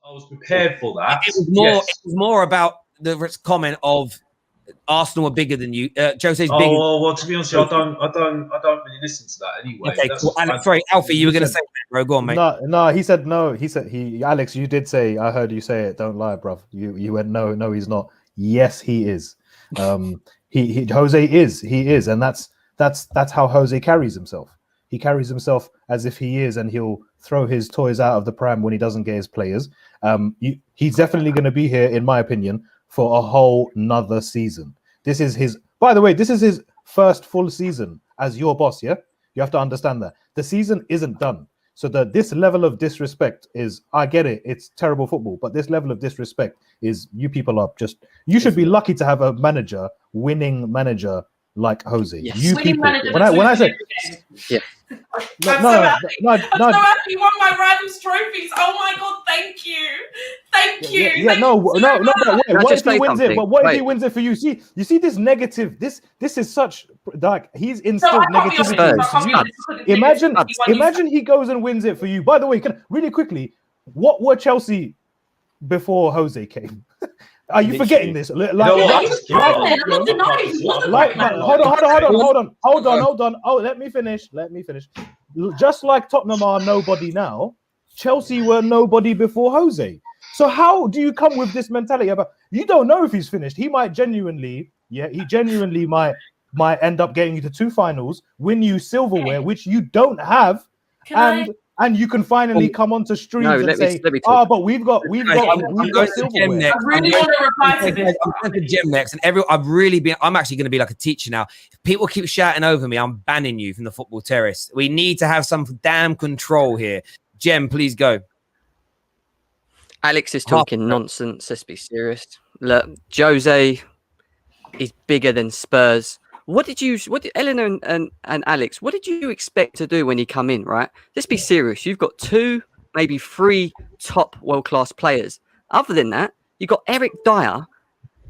I was prepared for that. It was more about the comment of Arsenal are bigger than you. Jose's bigger. Well, to be honest, I don't really listen to that anyway. Okay, cool. Sorry, Alfie, you were going to say that, bro. Go on, mate. No, he said no. He said Alex, you did say. I heard you say it. Don't lie, bruv. You went no, he's not. Yes, he is. Jose is. He is, and that's how Jose carries himself. He carries himself as if he is, and he'll throw his toys out of the pram when he doesn't get his players. He's definitely going to be here, in my opinion, for a whole nother season. This is his first full season as your boss, yeah? You have to understand that. The season isn't done. So this level of disrespect is, I get it, it's terrible football, but this level of disrespect is, you people are just, you should be lucky to have a winning manager like Jose. Yes. You Winning people, when I say, yeah. I'm so happy you won my Rivals trophies. Oh my God, thank you. Thank you. But what if he wins it? But what if he wins it for you? See this negative. This is such, like, he's instilled negativity. Imagine he goes and wins it for you. By the way, really quickly, what were Chelsea before Jose came? Are you forgetting this? Hold on. Oh, let me finish. Just like Tottenham are nobody now, Chelsea were nobody before Jose. So how do you come with this mentality about, you don't know if he's finished? He might genuinely might end up getting you to 2 finals, win you silverware, which you don't have, and you can finally come onto streams and say, but we've got silverware. I really want to reply to this. I'm going to Gem next, and I'm actually going to be like a teacher now. If people keep shouting over me, I'm banning you from the football terrace. We need to have some damn control here. Gem, please go. Alex is talking nonsense. Let's be serious. Look, Jose is bigger than Spurs. What did Eleanor and Alex, what did you expect to do when he come in, right? Let's be serious. You've got 2, maybe 3 top world-class players. Other than that, you've got Eric Dyer,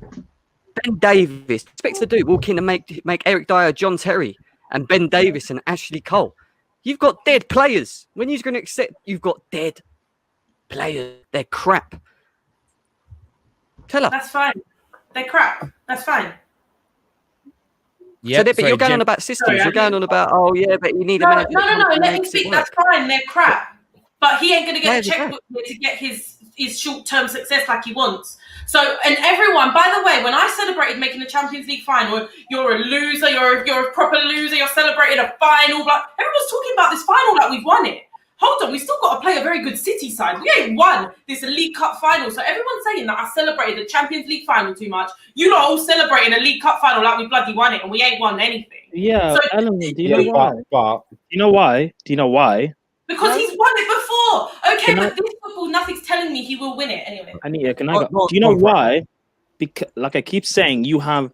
Ben Davies. Expect to do walk in and make Eric Dyer, John Terry, and Ben Davies and Ashley Cole. You've got dead players. When you're going to accept you've got dead players, they're crap. Tell her. That's fine. They're crap. That's fine. Yeah, but you're going on about systems. You're going on about, but you need a manager. No. Let me speak. That's fine. They're crap. But he ain't going to get a checkbook to get his short-term success like he wants. So, and everyone, by the way, when I celebrated making the Champions League final, you're a loser, you're a proper loser, you're celebrating a final. Everyone's talking about this final like we've won it. Hold on, we still got to play a very good City side. We ain't won this League Cup final. So everyone's saying that I celebrated the Champions League final too much. You lot all celebrating a League Cup final like we bloody won it, and we ain't won anything. Yeah, so, do you know why? Do you know why? Because he's won it before. Okay, but this football, nothing's telling me he will win it anyway. Do you know why? Because, like I keep saying, you have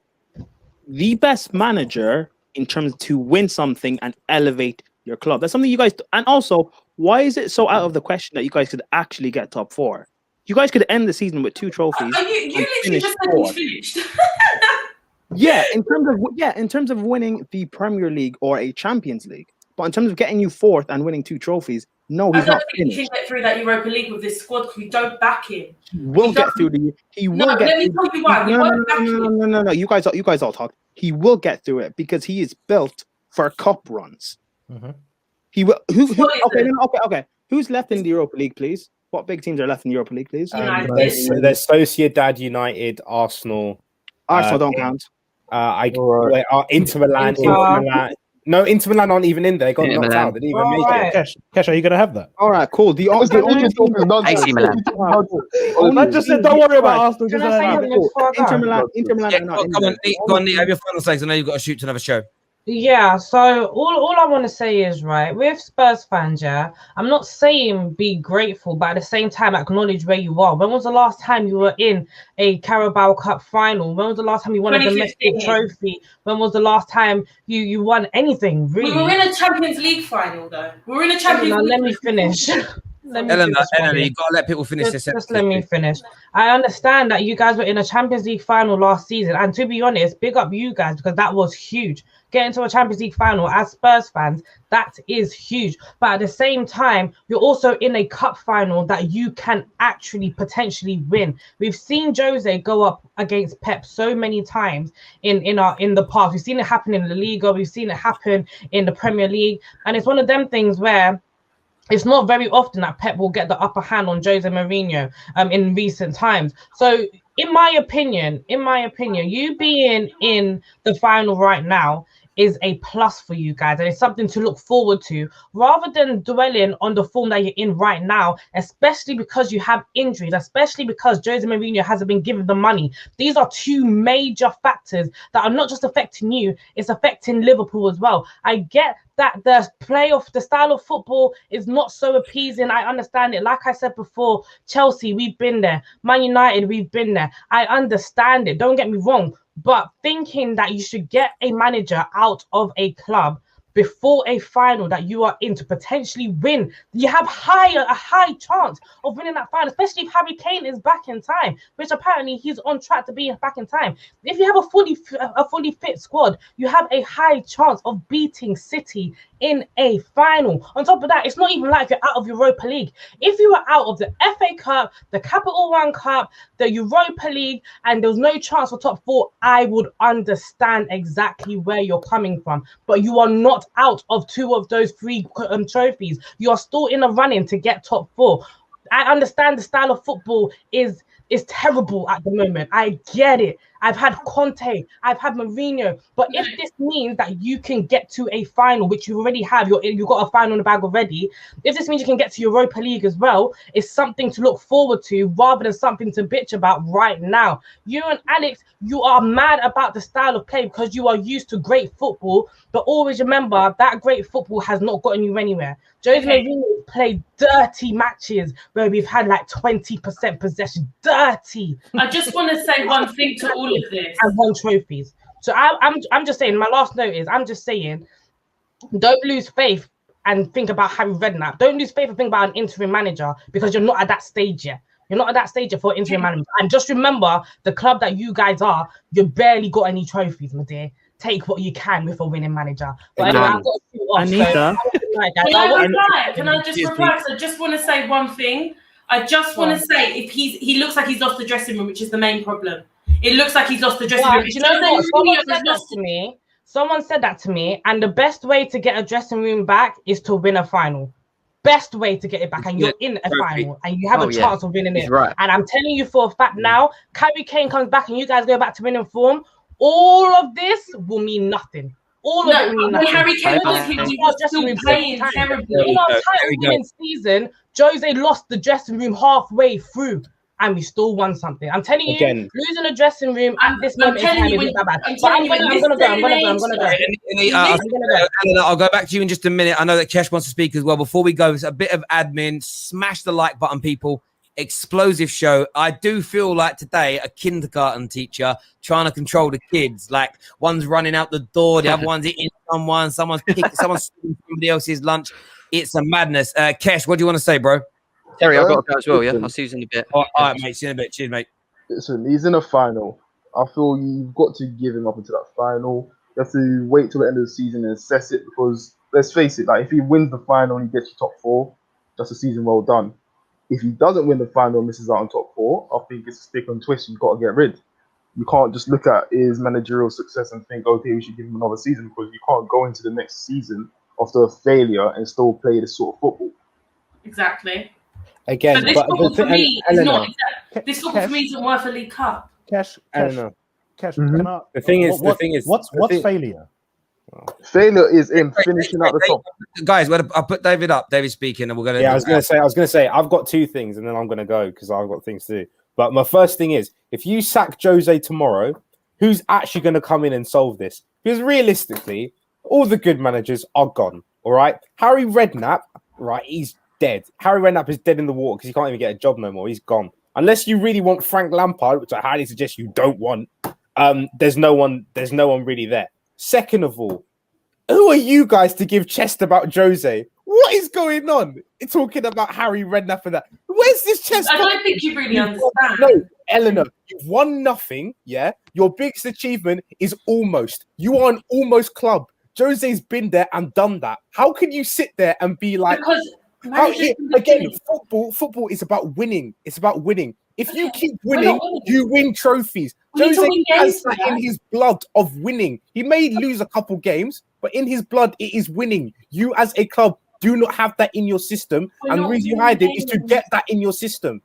the best manager in terms to win something and elevate your club. That's something you guys do. And also, why is it so out of the question that you guys could actually get top 4? You guys could end the season with 2 trophies. You literally just said he's finished. in terms of winning the Premier League or a Champions League. But in terms of getting you 4th and winning 2 trophies, no, he's not finished. He can get through that Europa League with this squad because we don't back him. He will get through the. He will get. Let me tell you why. No. You guys all talk. He will get through it because he is built for cup runs. Mm-hmm. He will. Okay. Who's left in the Europa League, please? What big teams are left in the Europa League, please? There's Sociedad, United, Arsenal. Arsenal don't count. Inter Milan. No, Inter Milan aren't even in there. They got knocked out. They didn't even make it. Kesh, are you going to have that? All right, cool. AC Milan. I just said, don't worry about Arsenal. Inter Milan. Go on, Nate. Have your final legs. I know you've got to shoot to another show. Yeah, so all I want to say is, right, with Spurs fans, I'm not saying be grateful, but at the same time, acknowledge where you are. When was the last time you were in a Carabao Cup final? When was the last time you won a domestic trophy? When was the last time you won anything, really? We were in a Champions League final, though. We were in a Champions League. Let me finish. Eleanor, you got to let people finish this. Just let me finish. I understand that you guys were in a Champions League final last season, and to be honest, big up you guys because that was huge. Getting to a Champions League final as Spurs fans, that is huge. But at the same time, you're also in a cup final that you can actually potentially win. We've seen Jose go up against Pep so many times in the past. We've seen it happen in the Liga. We've seen it happen in the Premier League, and it's one of them things where it's not very often that Pep will get the upper hand on Jose Mourinho in recent times. So in my opinion, you being in the final right now is a plus for you guys, and it's something to look forward to rather than dwelling on the form that you're in right now, especially because you have injuries, especially because Jose Mourinho hasn't been given the money. These are two major factors that are not just affecting you, it's affecting Liverpool as well. I get that the style of football is not so appeasing. I understand it. Like I said before, Chelsea, we've been there. Man United, we've been there. I understand it. Don't get me wrong. But thinking that you should get a manager out of a club before a final that you are in to potentially win, you have a high chance of winning that final, especially if Harry Kane is back in time, which apparently he's on track to be back in time. If you have a fully fit squad, you have a high chance of beating City in a final. On top of that, it's not even like you're out of Europa League. If you were out of the FA Cup, the Capital One Cup, the Europa League, and there's no chance for top four, I would understand exactly where you're coming from. But you are not out of two of those three trophies. You are still in a running to get top four. I understand the style of football is terrible at the moment. I get it. I've had Conte, I've had Mourinho, but if this means that you can get to a final, which you already have, you've got a final in the bag already. If this means you can get to Europa League as well, it's something to look forward to rather than something to bitch about right now. You and Alex, you are mad about the style of play because you are used to great football, but always remember that great football has not gotten you anywhere. Jose Mourinho played dirty matches where we've had like 20% possession. Dirty. I just want to say one thing to all of this. And won trophies. So I'm just saying, my last note is, I'm just saying, don't lose faith and think about Harry Redknapp. Don't lose faith and think about an interim manager because you're not at that stage yet. You're not at that stage yet for interim manager. And just remember, the club that you guys are, you barely got any trophies, my dear. Take what you can with a winning manager. But anyway, I've got to shoot off. Anita. Can I just reply? So I just want to say one thing. I just want to say, if he looks like he's lost the dressing room, which is the main problem. It looks like he's lost the dressing room. Do you know what? Someone said that to me, and the best way to get a dressing room back is to win a final. Best way to get it back, and you're in a final, and you have a chance of winning it. Right. And I'm telling you for a fact now, Harry Kane comes back, and you guys go back to winning form. All of this will mean nothing. All of it will mean nothing. Harry Kane was still playing terribly. In our title-winning season, Jose lost the dressing room halfway through, and we still won something. I'm telling you, losing a dressing room at this moment in time is not bad. But I'm gonna go. I'll go back to you in just a minute. I know that Kesh wants to speak as well. Before we go, it's a bit of admin. Smash the like button, people. Explosive show. I do feel like today a kindergarten teacher trying to control the kids. Like one's running out the door, the other one's eating someone's stealing somebody else's lunch. It's a madness. Kesh, what do you want to say, bro? Terry, I've got to go as well, yeah? I'll see you in a bit. All right, mate. See you in a bit. Cheers, mate. Listen, he's in a final. I feel you've got to give him up into that final. You have to wait till the end of the season and assess it because, let's face it, like if he wins the final and he gets to top four, that's a season well done. If he doesn't win the final and misses out on top four, I think it's a stick and twist you've got to get rid. You can't just look at his managerial success and think, okay, we should give him another season because you can't go into the next season after a failure and still play this sort of football. Exactly. Again, but this football for me is not. This football for me isn't worth a League Cup. Cash. The thing is, what's failure? Failure is in finishing at the top. Guys, I'll put David up. David's speaking, and we're gonna. Yeah, I was gonna say, I've got two things, and then I'm gonna go because I've got things to do. But my first thing is, if you sack Jose tomorrow, who's actually gonna come in and solve this? Because realistically, all the good managers are gone. All right, Harry Redknapp, right? He's dead. Harry Redknapp is dead in the water because he can't even get a job no more. He's gone. Unless you really want Frank Lampard, which I highly suggest you don't want. There's no one really there. Second of all, who are you guys to give chest about Jose? What is going on? It's talking about Harry Redknapp and that. Where's this chess? I don't think you really understand. No, Eleanor, you've won nothing. Yeah, your biggest achievement is almost. You are an almost club. Jose's been there and done that. How can you sit there and be like? Because again, football is about winning. It's about winning. If you keep winning, you win trophies. Jose has that in his blood of winning. He may lose a couple games, but in his blood, it is winning. You as a club do not have that in your system, and the reason you hide it is to get that in your system.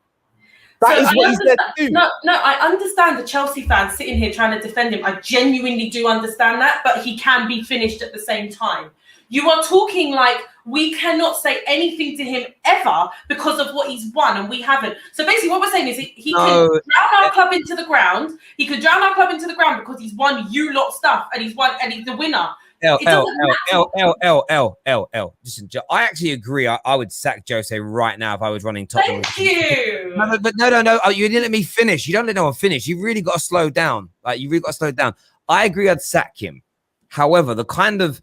That is what he's there to do. No, I understand the Chelsea fans sitting here trying to defend him. I genuinely do understand that, but he can be finished at the same time. You are talking like we cannot say anything to him ever because of what he's won, and we haven't. So basically, what we're saying is he can drown our club into the ground. He could drown our club into the ground because he's won you lot stuff, and he's won, and he's the winner. L. Listen, I actually agree. I would sack Jose right now if I was running Tottenham. Thank you. But no. Oh, you didn't let me finish. You don't let no one finish. You really got to slow down. Like you really got to slow down. I agree. I'd sack him. However, the kind of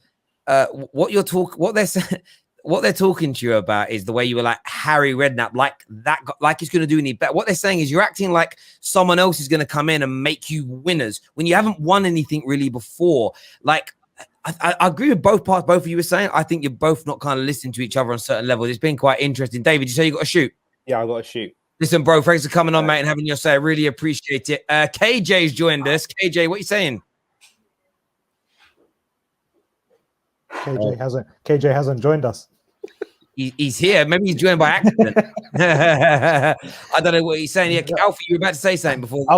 what they're talking to you about is the way you were like Harry Redknapp, like he's going to do any better. What they're saying is you're acting like someone else is going to come in and make you winners when you haven't won anything really before. Like. I agree with both parts. Both of you were saying. I think you're both not kind of listening to each other on certain levels. It's been quite interesting. David, you say you got to shoot? Yeah, I got to shoot. Listen, bro, thanks for coming on, mate, and having your say. I really appreciate it. KJ's joined us. KJ, what are you saying? KJ hasn't joined us. He's here. Maybe he's joined by accident. I don't know what he's saying. Yeah, Alfie, you were about to say something before. I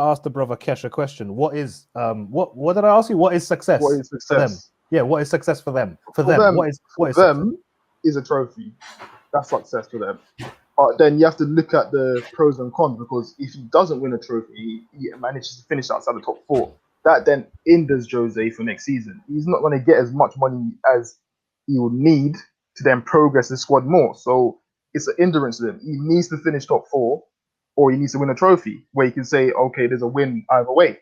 asked the brother Kesh a question. What is what did I ask you? What is success? What is success for them? Yeah, what is success for them? For them, what is them is a trophy. That's success for them. But then you have to look at the pros and cons, because if he doesn't win a trophy, he manages to finish outside the top 4. That then hinders Jose for next season. He's not going to get as much money as he would need to then progress the squad more. So it's an hindrance to them. He needs to finish top 4, or he needs to win a trophy where he can say, okay, there's a win either way.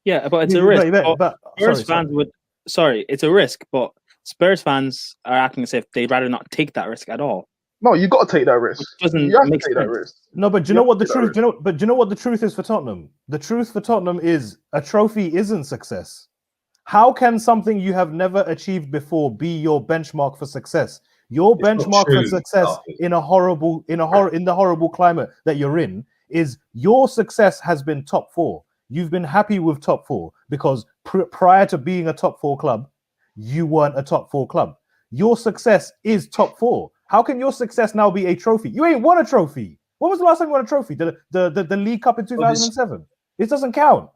Yeah, but it's a risk. It's a risk, but Spurs fans are acting as if they'd rather not take that risk at all. No, you got to take that risk. You have to take that risk. No, but do you know what the truth? Do you know what the truth is for Tottenham? The truth for Tottenham is a trophy isn't success. How can something you have never achieved before be your benchmark for success? Your benchmark for success in the horrible climate that you're in is your success has been top 4. You've been happy with top 4 because prior to being a top 4 club, you weren't a top 4 club. Your success is top 4. How can your success now be a trophy? You ain't won a trophy. When was the last time you won a trophy? The League Cup in 2007. It doesn't count.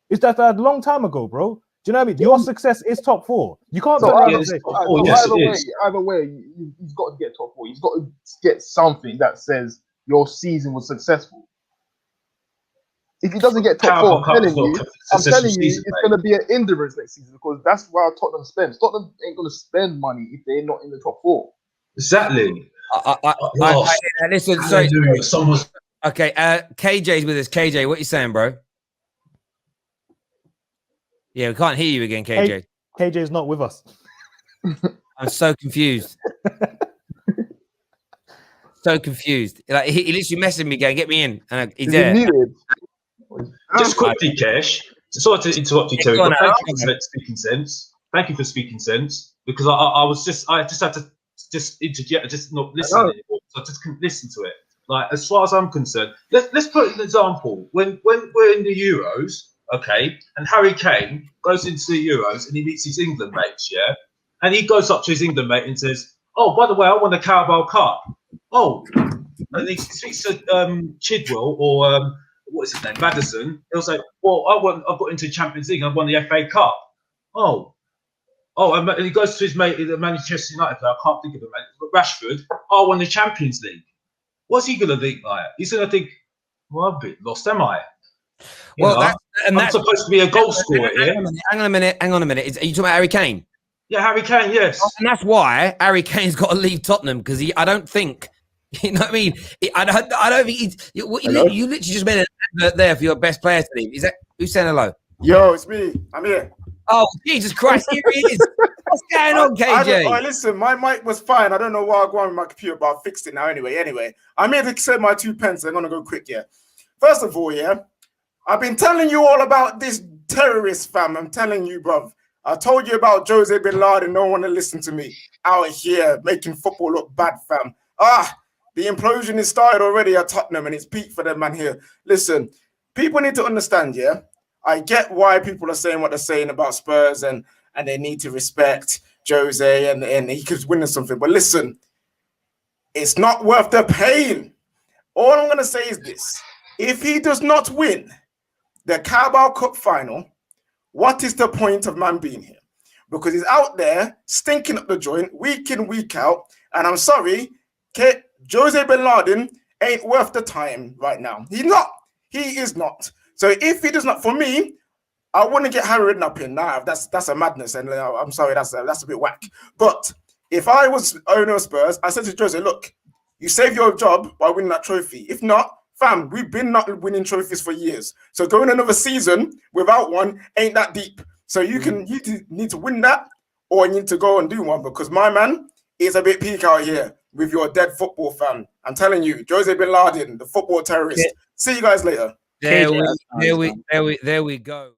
It's that a long time ago, bro. Do you know what I mean? Your success is top 4. You can't turn around and say, either way, he's got to get top 4. He's got to get something that says your season was successful. If he doesn't get top 4, I'm telling you, it's going to be an hindrance next season, because that's where Tottenham spends. Tottenham ain't going to spend money if they're not in the top 4. Exactly. Listen, sorry. Okay, KJ's with us. KJ, what you saying, bro? Yeah, we can't hear you again, KJ. KJ's not with us. I'm so confused. So confused. Like he literally messaged me, going, "Get me in," and he's there. Just quickly, Kesh. Sorry to interrupt you, Terry. But thank you for speaking sense. Thank you for speaking sense, because I just had to interject, just not listen anymore. So I just couldn't listen to it. Like, as far as I'm concerned, let's put an example. When we're in the Euros. Okay, and Harry Kane goes into the Euros and he meets his England mates, yeah? And he goes up to his England mate and says, "Oh, by the way, I won the Carabao Cup." Oh, and he speaks to Chidwell or what is his name, Maddison. He'll say, "Well, I got into the Champions League and I won the FA Cup." Oh, and he goes to his mate, the Manchester United player, I can't think of the mate, but Rashford. "Oh, I won the Champions League." What's he going to think like? He's going to think, "Well, I'm a bit lost, am I?" I'm supposed to be a goal scorer here. Hang on a minute. Are you talking about Harry Kane? Yeah, Harry Kane, yes. And that's why Harry Kane's got to leave Tottenham, because I don't think, you know what I mean? I don't think you literally just made an advert there for your best player to leave. Is that who's saying hello? Yo, it's me. I'm here. Oh, Jesus Christ, here he is. What's going on, KJ? Listen, my mic was fine. I don't know why I go on with my computer, but I fixed it now anyway. I'm here to say my 2 pence. I'm going to go quick, yeah. First of all, yeah, I've been telling you all about this terrorist, fam. I'm telling you, bruv. I told you about Jose Bin Laden. No one to listen to me. Out here, making football look bad, fam. The implosion is started already at Tottenham, and it's peaked for them, man, here. Listen, people need to understand, yeah? I get why people are saying what they're saying about Spurs, and they need to respect Jose, and he could win something. But listen, it's not worth the pain. All I'm going to say is this. If he does not win the Carabao Cup final, what is the point of man being here? Because he's out there stinking up the joint week in, week out. And I'm sorry, Jose Bin Laden ain't worth the time right now. He's not. He is not. So if he does not, for me, I wouldn't get Harry Redknapp in. Nah, that's a madness. And I'm sorry, that's a bit whack. But if I was owner of Spurs, I said to Jose, look, you save your job by winning that trophy. If not, fam, we've been not winning trophies for years. So going another season without one ain't that deep. So you need to win that, or you need to go and do one, because my man is a bit peak out here with your dead football fan. I'm telling you, Jose Bin Laden, the football terrorist. See you guys later. There we go.